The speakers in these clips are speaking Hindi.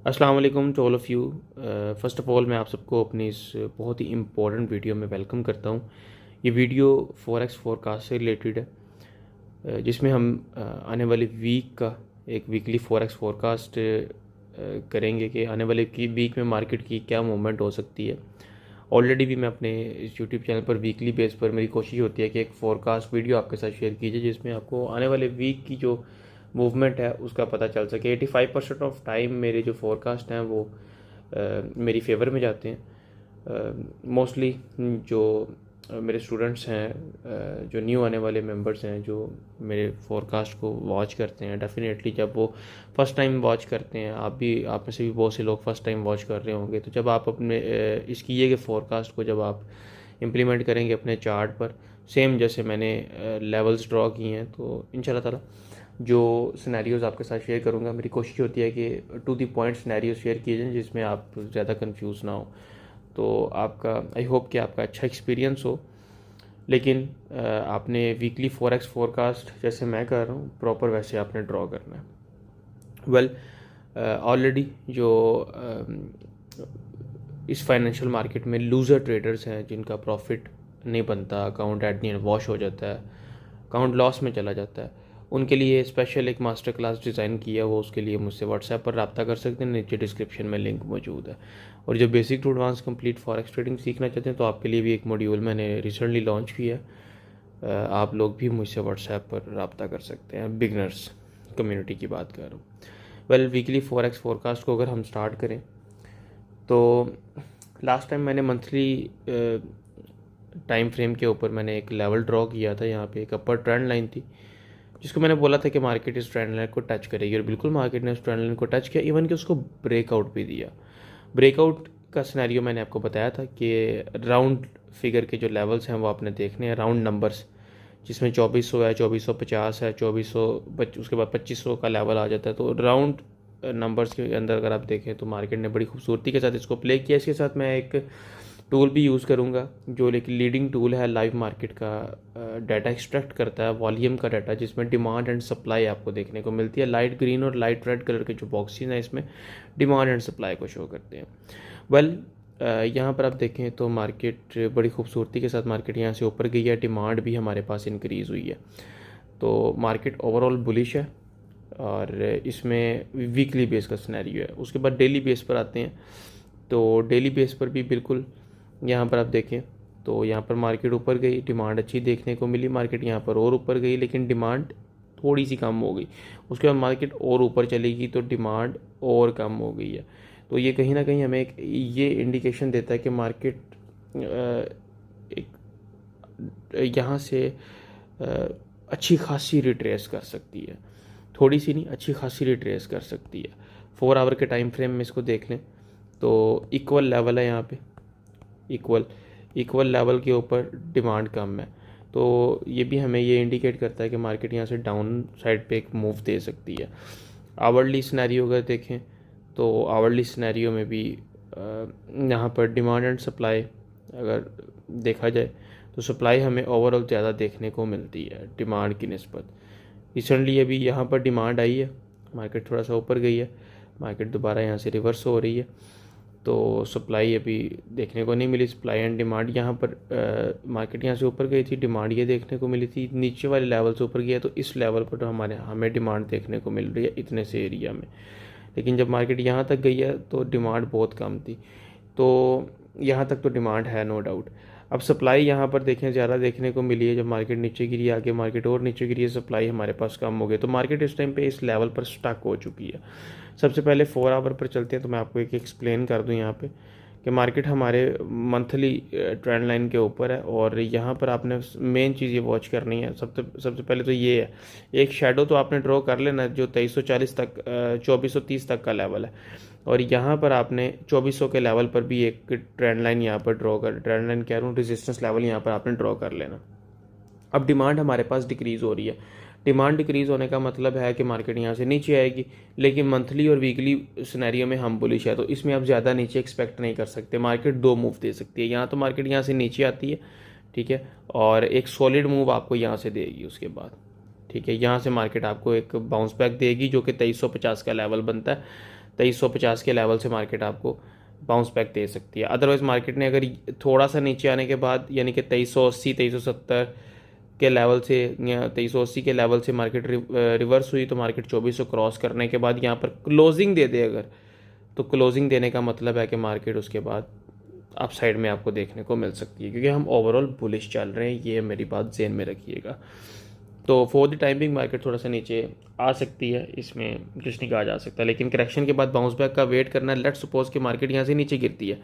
अस्सलाम वालेकुम to all of you. First of all मैं आप सबको अपनी इस बहुत ही इम्पोर्टेंट वीडियो में वेलकम करता हूँ। ये वीडियो फॉरेक्स फोरकास्ट से रिलेटेड है, जिसमें हम आने वाली वीक का एक वीकली फॉरेक्स फोरकास्ट करेंगे कि आने वाले की वीक में मार्केट की क्या मूवमेंट हो सकती है। ऑलरेडी भी मैं अपने इस यूट्यूब चैनल पर वीकली बेस पर मेरी कोशिश होती है कि एक फोरकास्ट वीडियो आपके साथ शेयर कीजिए, जिसमें आपको आने वाले वीक की जो मूवमेंट है उसका पता चल सके। 85% ऑफ टाइम मेरे जो फोरकास्ट हैं वो मेरी फेवर में जाते हैं। मोस्टली जो मेरे स्टूडेंट्स हैं, जो न्यू आने वाले मेंबर्स हैं, जो मेरे फोरकास्ट को वॉच करते हैं, डेफिनेटली जब वो फर्स्ट टाइम वॉच करते हैं, आप में से भी बहुत से लोग फर्स्ट टाइम वॉच कर रहे होंगे, तो जब आप अपने इस किए गए फोरकास्ट को जब आप इम्प्लीमेंट करेंगे अपने चार्ट पर, सेम जैसे मैंने लेवल्स ड्रॉ किए हैं, तो इंशाल्लाह ताला जो सिनेरियोज़ आपके साथ शेयर करूंगा, मेरी कोशिश होती है कि to the point scenarios share किए जाएँ जिसमें आप ज़्यादा कंफ्यूज ना हो। तो आपका आई होप कि आपका अच्छा एक्सपीरियंस हो। लेकिन आपने वीकली फॉरेक्स फोरकास्ट जैसे मैं कर रहा हूँ प्रॉपर वैसे आपने ड्रॉ करना है। वेल, ऑलरेडी जो इस फाइनेंशियल मार्केट में लूज़र ट्रेडर्स हैं जिनका प्रॉफिट नहीं बनता, account at the end wash हो जाता है, अकाउंट लॉस में चला जाता है, उनके लिए स्पेशल एक मास्टर क्लास डिज़ाइन किया हो, उसके लिए मुझसे व्हाट्सएप पर रब्ता कर सकते हैं, नीचे डिस्क्रिप्शन में लिंक मौजूद है। और जो basic to advance complete forex trading सीखना चाहते हैं तो आपके लिए भी एक मॉड्यूल मैंने रिसेंटली लॉन्च किया है। आप लोग भी मुझसे व्हाट्सएप पर रब्ता कर सकते हैं। बिगनर्स कम्युनिटी की बात कर रहा हूँ। वेल, वीकली फॉरेक्स फोरकास्ट को अगर हम स्टार्ट करें तो लास्ट टाइम मैंने मंथली टाइम फ्रेम के ऊपर मैंने एक लेवल ड्रॉ किया था। यहाँ पे एक अपर ट्रेंड लाइन थी जिसको मैंने बोला था कि मार्केट इस ट्रेंड लाइन को टच करेगी, और बिल्कुल मार्केट ने उस ट्रेंड लाइन को टच किया, इवन कि उसको ब्रेकआउट भी दिया। ब्रेकआउट का सिनेरियो मैंने आपको बताया था कि राउंड फिगर के जो लेवल्स हैं वो आपने देखने हैं, राउंड नंबर्स, जिसमें 2400 है, 2450 है, 2400, उसके बाद 2500 का लेवल आ जाता है। तो राउंड नंबर्स के अंदर अगर आप देखें तो मार्केट ने बड़ी खूबसूरती के साथ इसको प्ले किया। इसके साथ मैं एक टूल भी यूज़ करूँगा जो एक लीडिंग टूल है, लाइव मार्केट का डाटा एक्सट्रैक्ट करता है, वॉल्यूम का डाटा, जिसमें डिमांड एंड सप्लाई आपको देखने को मिलती है। लाइट ग्रीन और लाइट रेड कलर के जो बॉक्सेस हैं इसमें डिमांड एंड सप्लाई को शो करते हैं। वेल, यहाँ पर आप देखें तो मार्केट बड़ी खूबसूरती के साथ मार्केट यहाँ से ऊपर गई है, डिमांड भी हमारे पास इंक्रीज़ हुई है, तो मार्केट ओवरऑल बुलिश है। और इसमें वीकली बेस का सिनेरियो है। उसके बाद डेली बेस पर आते हैं, तो डेली बेस पर भी बिल्कुल यहाँ पर आप देखें तो यहाँ पर मार्केट ऊपर गई, डिमांड अच्छी देखने को मिली, मार्केट यहाँ पर और ऊपर गई लेकिन डिमांड थोड़ी सी कम हो गई। उसके बाद मार्केट और ऊपर चलेगी तो डिमांड और कम हो गई है। तो ये कहीं ना कहीं हमें एक ये इंडिकेशन देता है कि मार्केट एक यहाँ से अच्छी खासी रिट्रेस कर सकती है, थोड़ी सी नहीं, अच्छी खासी रिट्रेस कर सकती है। 4 आवर के टाइम फ्रेम में इसको देख लें तो इक्वल लेवल है, यहाँ पे इक्वल लेवल के ऊपर डिमांड कम है, तो ये भी हमें ये इंडिकेट करता है कि मार्केट यहाँ से डाउन साइड पे एक मूव दे सकती है। आवरली सिनेरियो अगर देखें तो आवरली सिनेरियो में भी यहाँ पर डिमांड एंड सप्लाई अगर देखा जाए तो सप्लाई हमें ओवरऑल ज़्यादा देखने को मिलती है डिमांड की निस्बत। रिसेंटली अभी यहाँ पर डिमांड आई है, मार्केट थोड़ा सा ऊपर गई है, मार्केट दोबारा यहाँ से रिवर्स हो रही है, तो सप्लाई अभी देखने को नहीं मिली। सप्लाई एंड डिमांड यहाँ पर मार्केट यहाँ से ऊपर गई थी, डिमांड ये देखने को मिली थी, नीचे वाले लेवल से ऊपर गया, तो इस लेवल पर तो हमें डिमांड देखने को मिल रही है इतने से एरिया में। लेकिन जब मार्केट यहाँ तक गई है तो डिमांड बहुत कम थी, तो यहाँ तक तो डिमांड है नो डाउट। अब सप्लाई यहाँ पर देखें ज़्यादा देखने को मिली है, जब मार्केट नीचे गिरी, आगे मार्केट और नीचे गिरी है, सप्लाई हमारे पास कम हो गई, तो मार्केट इस टाइम पे इस लेवल पर स्टक हो चुकी है। सबसे पहले 4 आवर पर चलते हैं, तो मैं आपको एक एक्सप्लेन कर दूँ यहाँ पे कि मार्केट हमारे मंथली ट्रेंड लाइन के ऊपर है, और यहाँ पर आपने मेन चीज़ ये वॉच करनी है। सबसे पहले तो ये है, एक शेडो तो आपने ड्रॉ कर लेना जो 2340 तक 2430 तक का लेवल है, और यहाँ पर आपने 2400 के लेवल पर भी एक ट्रेंड लाइन यहाँ पर ड्रॉ कर, ट्रेंड लाइन कह रहा हूँ, रेजिस्टेंस लेवल यहाँ पर आपने ड्रॉ कर लेना। अब डिमांड हमारे पास डिक्रीज़ हो रही है, डिमांड डिक्रीज़ होने का मतलब है कि मार्केट यहाँ से नीचे आएगी, लेकिन मंथली और वीकली सिनेरियो में हम बुलिश है, तो इसमें आप ज़्यादा नीचे एक्सपेक्ट नहीं कर सकते। मार्केट 2 मूव दे सकती है, यहाँ तो मार्केट यहाँ से नीचे आती है, ठीक है, और एक सॉलिड मूव आपको यहाँ से देगी उसके बाद, ठीक है, यहाँ से मार्केट आपको एक बाउंस बैक देगी जो कि 2350 का लेवल बनता है। 2350 के लेवल से मार्केट आपको बाउंस बैक दे सकती है। अदरवाइज़ मार्केट ने अगर थोड़ा सा नीचे आने के बाद यानी कि 2380 2370 के लेवल से या 2380 के लेवल से मार्केट रिवर्स हुई तो मार्केट 2400 क्रॉस करने के बाद यहाँ पर क्लोजिंग दे दे अगर, तो क्लोजिंग देने का मतलब है कि मार्केट उसके बाद अप साइड में आपको देखने को मिल सकती है, क्योंकि हम ओवरऑल बुलिश चल रहे हैं, ये मेरी बात ज़हन में रखिएगा। तो फॉर द टाइमिंग मार्केट थोड़ा सा नीचे आ सकती है, इसमें कुछ नहीं कहा जा सकता, लेकिन करेक्शन के बाद बाउंस बैक का वेट करना है। लेट्स सपोज कि मार्केट यहाँ से नीचे गिरती है,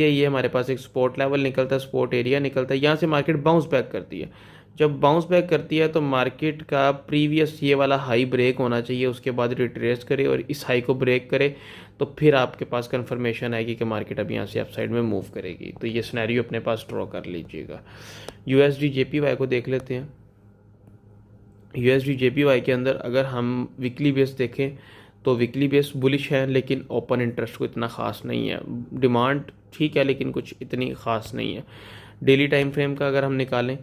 ये हमारे पास एक सपोर्ट लेवल निकलता है, सपोर्ट एरिया निकलता है, यहाँ से मार्केट बाउंस बैक करती है। जब बाउंस बैक करती है तो मार्केट का प्रीवियस ये वाला हाई ब्रेक होना चाहिए, उसके बाद रिट्रेस करे और इस हाई को ब्रेक करे, तो फिर आपके पास कंफर्मेशन आएगी कि मार्केट अब यहाँ से अप साइड में मूव करेगी। तो ये सिनेरियो अपने पास ड्रॉ कर लीजिएगा। यूएसडी जेपीवाई को देख लेते हैं। यूएसडी जेपीवाई के अंदर अगर हम वीकली बेस देखें तो वीकली बेस बुलिश है, लेकिन ओपन इंटरेस्ट को इतना ख़ास नहीं है। डिमांड ठीक है लेकिन कुछ इतनी ख़ास नहीं है। डेली टाइम फ्रेम का अगर हम निकालें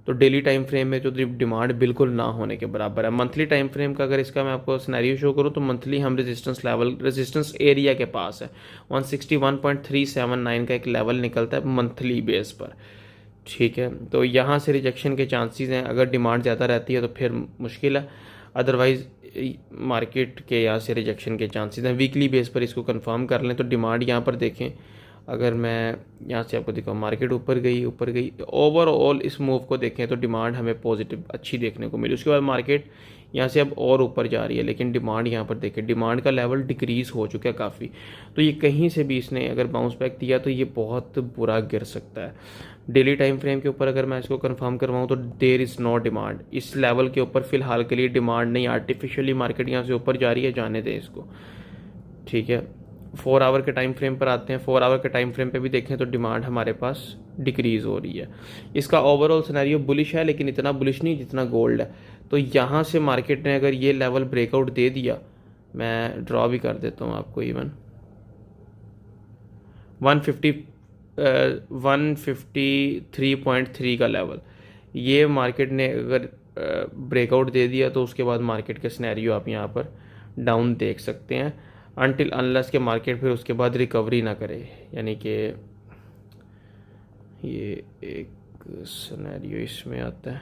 तो डेली टाइम फ्रेम में जो डिमांड बिल्कुल ना होने के बराबर है। मंथली टाइम फ्रेम का अगर इसका मैं आपको सिनेरियो शो करूं तो मंथली हम रेजिस्टेंस एरिया के पास है 161.379 का एक लेवल निकलता है मंथली बेस पर, ठीक है। तो यहाँ से रिजेक्शन के चांसेस हैं, अगर डिमांड ज़्यादा रहती है तो फिर मुश्किल है, अदरवाइज़ मार्केट के यहाँ से रिजेक्शन के चांसेस हैं। वीकली बेस पर इसको कंफर्म कर लें तो डिमांड यहाँ पर देखें, अगर मैं यहाँ से आपको दिखाऊँ मार्केट ऊपर गई ओवरऑल इस मूव को देखें तो डिमांड हमें पॉजिटिव अच्छी देखने को मिली। उसके बाद मार्केट यहाँ से अब और ऊपर जा रही है, लेकिन डिमांड यहाँ पर देखें, डिमांड का लेवल डिक्रीज़ हो चुका है काफ़ी। तो ये कहीं से भी इसने अगर बाउंस बैक दिया तो ये बहुत बुरा गिर सकता है। डेली टाइम फ्रेम के ऊपर अगर मैं इसको कंफर्म करवाऊँ तो देयर इज़ नो डिमांड, इस लेवल के ऊपर फ़िलहाल के लिए डिमांड नहीं। आर्टिफिशियली मार्केट यहाँ से ऊपर जा रही है, जाने दें इसको, ठीक है। 4 आवर के टाइम फ्रेम पर आते हैं। 4 आवर के टाइम फ्रेम पे भी देखें तो डिमांड हमारे पास डिक्रीज़ हो रही है। इसका ओवरऑल सिनेरियो बुलिश है, लेकिन इतना बुलिश नहीं जितना गोल्ड है। तो यहाँ से मार्केट ने अगर ये लेवल ब्रेकआउट दे दिया, मैं ड्रॉ भी कर देता हूँ आपको, इवन 153.3 का लेवल, ये मार्केट ने अगर ब्रेकआउट दे दिया तो उसके बाद मार्केट के सिनेरियो आप यहाँ पर डाउन देख सकते हैं, अनटिल अनलेस के मार्केट फिर उसके बाद रिकवरी ना करे। यानी कि ये एक सिनेरियो इसमें आता है,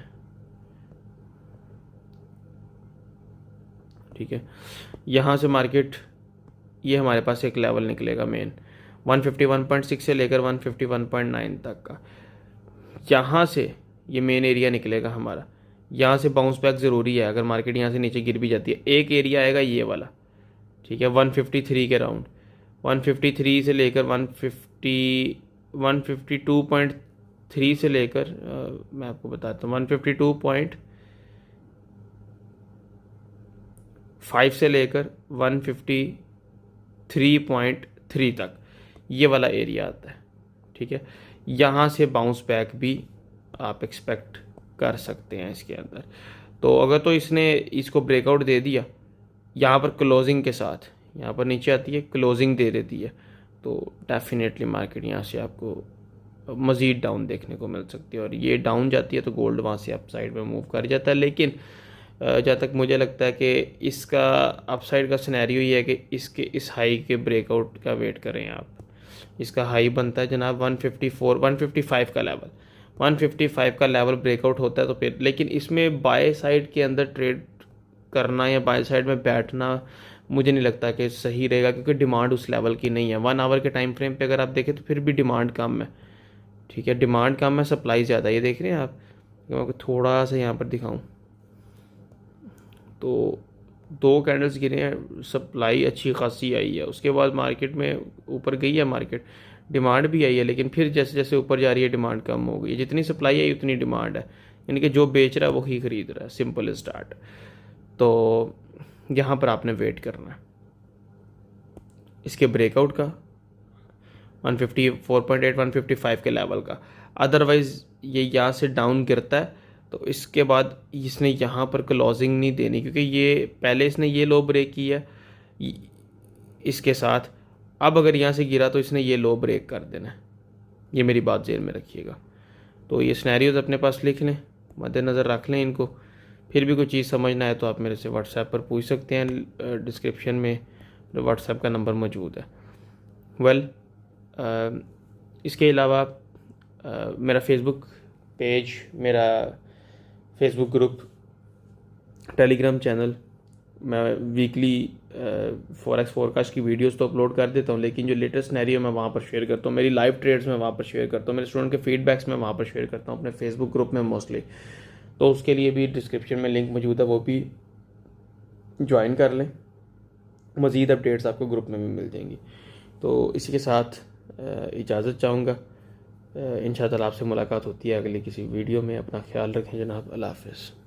ठीक है। यहाँ से मार्केट ये हमारे पास एक लेवल निकलेगा मेन 151.6 से लेकर 151.9 तक का, यहाँ से ये मेन एरिया निकलेगा हमारा। यहाँ से बाउंस बैक ज़रूरी है, अगर मार्केट यहाँ से नीचे गिर भी जाती है। एक एरिया आएगा ये वाला, ठीक है, 153 के राउंड, 153 से लेकर 152.3 से लेकर मैं आपको बताता हूँ 152.5 से लेकर 153.3 तक ये वाला एरिया आता है, ठीक है। यहाँ से बाउंस बैक भी आप एक्सपेक्ट कर सकते हैं इसके अंदर। तो अगर तो इसने इसको ब्रेकआउट दे दिया यहाँ पर क्लोजिंग के साथ, यहाँ पर नीचे आती है क्लोजिंग दे देती है, तो डेफिनेटली मार्केट यहाँ से आपको मज़ीद डाउन देखने को मिल सकती है। और ये डाउन जाती है तो गोल्ड वहाँ से अप साइड में मूव कर जाता है। लेकिन जहाँ तक मुझे लगता है कि इसका अपसाइड का सिनेरियो ये है कि इसके इस हाई के ब्रेकआउट का वेट करें आप। इसका हाई बनता है जनाब 155 का लेवल, 155 का लेवल ब्रेकआउट होता है तो फिर, लेकिन इसमें बाय साइड के अंदर ट्रेड करना या बाय साइड में बैठना मुझे नहीं लगता कि सही रहेगा, क्योंकि डिमांड उस लेवल की नहीं है। 1 आवर के टाइम फ्रेम पे अगर आप देखें तो फिर भी डिमांड कम है, ठीक है, डिमांड कम है, सप्लाई ज़्यादा है। ये देख रहे हैं आप, मैं आपको थोड़ा सा यहाँ पर दिखाऊँ तो 2 कैंडल्स गिरे हैं, सप्लाई अच्छी खासी आई है, उसके बाद मार्केट में ऊपर गई है मार्केट, डिमांड भी आई है, लेकिन फिर जैसे जैसे ऊपर जा रही है डिमांड कम हो गई है। जितनी सप्लाई आई उतनी डिमांड है, यानी कि जो बेच रहा है वही ख़रीद रहा है, सिंपल स्टार्ट। तो यहाँ पर आपने वेट करना है इसके ब्रेकआउट का 154.8 155 के लेवल का। अदरवाइज़ ये यहाँ से डाउन गिरता है तो इसके बाद इसने यहाँ पर क्लोजिंग नहीं देनी, क्योंकि ये पहले इसने ये लो ब्रेक किया इसके साथ, अब अगर यहाँ से गिरा तो इसने ये लो ब्रेक कर देना है। ये मेरी बात ज़हन में रखिएगा। तो ये सिनेरियोज अपने पास लिख लें, मद्देनज़र रख लें इनको। फिर भी कोई चीज़ समझना है तो आप मेरे से व्हाट्सएप पर पूछ सकते हैं, डिस्क्रिप्शन में व्हाट्सएप का नंबर मौजूद है। वेल इसके अलावा मेरा फेसबुक पेज, मेरा फेसबुक ग्रुप, टेलीग्राम चैनल, मैं वीकली फॉरेक्स फोरकास्ट की वीडियोस तो अपलोड कर देता हूँ, लेकिन जो लेटेस्ट सिनेरियो मैं वहाँ पर शेयर करता हूँ, मेरी लाइव ट्रेड्स मैं वहाँ पर शेयर करता हूँ, मेरे स्टूडेंट के फीडबैक्स मैं वहाँ पर शेयर करता हूँ अपने फेसबुक ग्रुप में मोस्टली। तो उसके लिए भी डिस्क्रिप्शन में लिंक मौजूद है, वो भी ज्वाइन कर लें। मज़ीद अपडेट्स आपको ग्रुप में भी मिल जाएंगी। तो इसी के साथ इजाज़त चाहूँगा। इंशाअल्लाह आपसे मुलाकात होती है अगली किसी वीडियो में। अपना ख्याल रखें जनाब। अल्लाह हाफ़िज़।